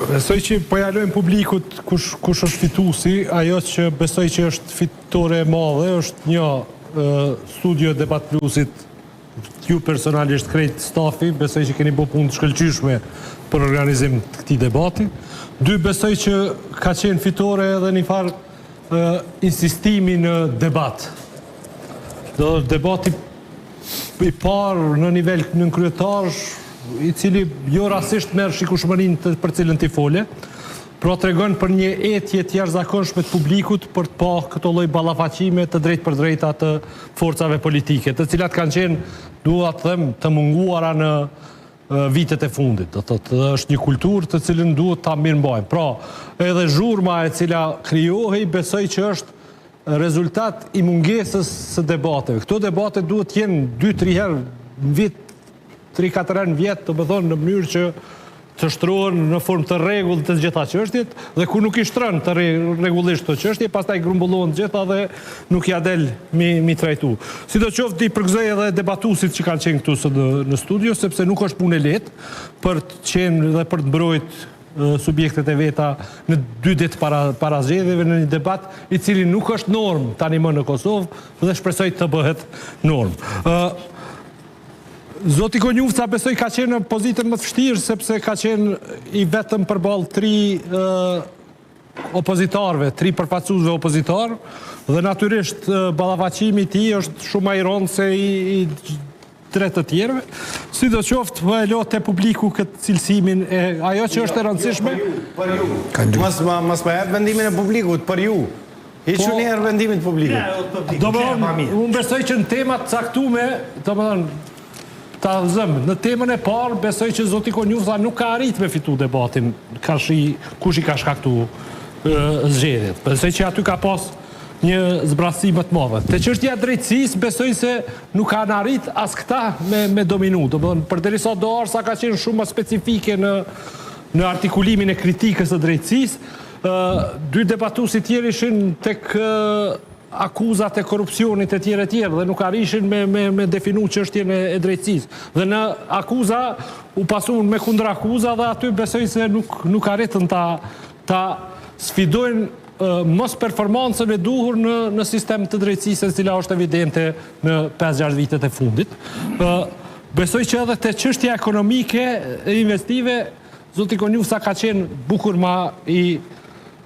Besoj që po jalojmë publikut kush është fituesi, ajo që besoj që është fitore e madhe, është një studio Debat Plusit, ju personalisht krejt stafi, besoj që keni bo punë të shkëlqyshme për organizim të këtij debati. 2, besoj që ka qenë fitore edhe një farë insistimi në debat. Debati i parë në nivel nënkryetar, i cili jo rasisht merr shikueshmërinë për cilën ti fole, pra tregon për një etje të jashtëzakonshme të publikut për të pa këto lloj ballafaqime të drejtë për drejta të forcave politike, të cilat kanë qenë, dua të them, të munguara në vitet e fundit. Do thotë, është një kulturë të cilën duhet ta mirëmbajmë. Pra, edhe zhurma e cila krijohej, besoj që është rezultat i mungesës së debateve. Këto debate duhet të jenë 2-3 herë në vit, 3-4 vjet, të më thonë, në mënyrë që të shtrohen në formë të rregull të gjitha çështjet, dhe ku nuk i shtron të rregullisht të çështje, pastaj grumbullohen të gjitha dhe nuk ja del mi trajtu. Sidoqoftë i përgëzoj edhe debatuesit që kanë qenë këtu në studio, sepse nuk është punë e lehtë për të qenë dhe për të mbrojtur subjektet e veta në 2 ditë para zgjedhjeve në një debat i cili nuk është normë tani më në Kosovë dhe shpresoj të bëhet normë. Zoti Konjufca besoj ka qenë në pozitën më të vështirë, sepse ka qenë i vetëm përballë 3 opozitarëve, 3 përfaqësuesve opozitar, dhe natyrisht ballafaqimi i tij është shumë më i rëndë se i 3 të tjerëve. Sidoqoftë, po e lë te publiku këtë cilësimin e ajo që është e rëndësishme. Për ju. Mos më jap vendimin e publikut, për ju. Hiqu një herë vendimin e publikut. Unë besoj që në temat caktuara, domethënë ta zëmë, në temën e parë, besoj që zoti Konjufca nuk ka arrit me fitu debatin, kush i ka shkaktu zgjedhjet. Besoj që aty ka pas një zbratësi më të madhe. Te çështja e drejtësisë, besoj se nuk kanë arrit as këta me dominu. Domethënë, përderisa do arsa ka qenë shumë më specifike në artikulimin e kritikës së drejtësisë, 2 debatuesi tjerë ishin tek akuzat e korrupsionit e tjerë dhe nuk arrishin me definu çështjen e drejtësisë. Dhe në akuza u pasun me kundërakuza dhe aty besoj se nuk arritën ta sfidojnë mos performancën e duhur në sistem të drejtësisë, e cila është evidente në 5-6 vitet e fundit. Besoj që edhe te çështja ekonomike e investive, zoti Konjufca ka qenë bukur ma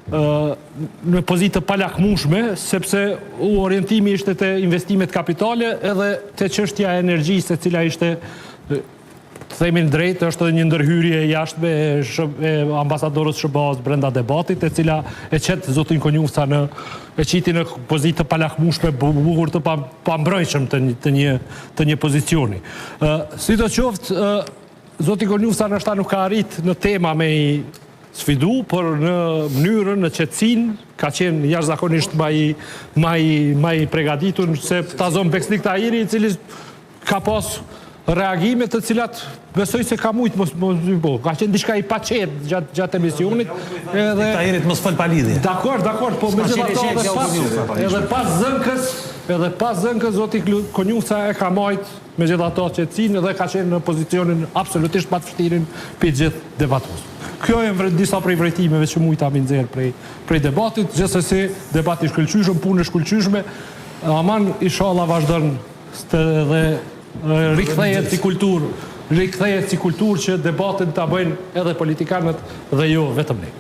në pozitë palakmueshme, sepse orientimi ishte te investimet kapitale edhe te çështja e energjisë, e cila ishte, të themi drejt, është edhe një ndërhyrje e jashtme e ambasadorës SBA-s brenda debatit, e cila e qet zotin Konjufca e qiti në pozitë palakmueshme, bukur të pambrojtshëm të një pozicioni. Sidoqoftë, zoti Konjufca ndoshta nuk ka arrit në tema me i sfidu, por në mënyrën, në qetësinë, ka qenë jashtëzakonisht më i përgatitur, se Tazon Besnik Tahiri, i cili ka pas reagime të cilat besoj se ka mujt ka qenë diçka i paqetë gjatë emisionit. Tahirit mos fol pa lidhje. Dakor, po megjithatë edhe pas zënkës zoti Konjufca e ka marrë megjithatë qetësinë dhe ka qenë në pozicionin absolutisht më të vështirën për gjithë debatuesve. Kjo e disa prej vërejtimeve që mujta mi nxjerr prej debatit, gjithsesi debati i shkëlqyshëm, punë e shkëlqyshme, aman inshallah vazhdon dhe rikthehet si kulturë që debatin ta bëjnë edhe politikanët dhe jo vetëm ne.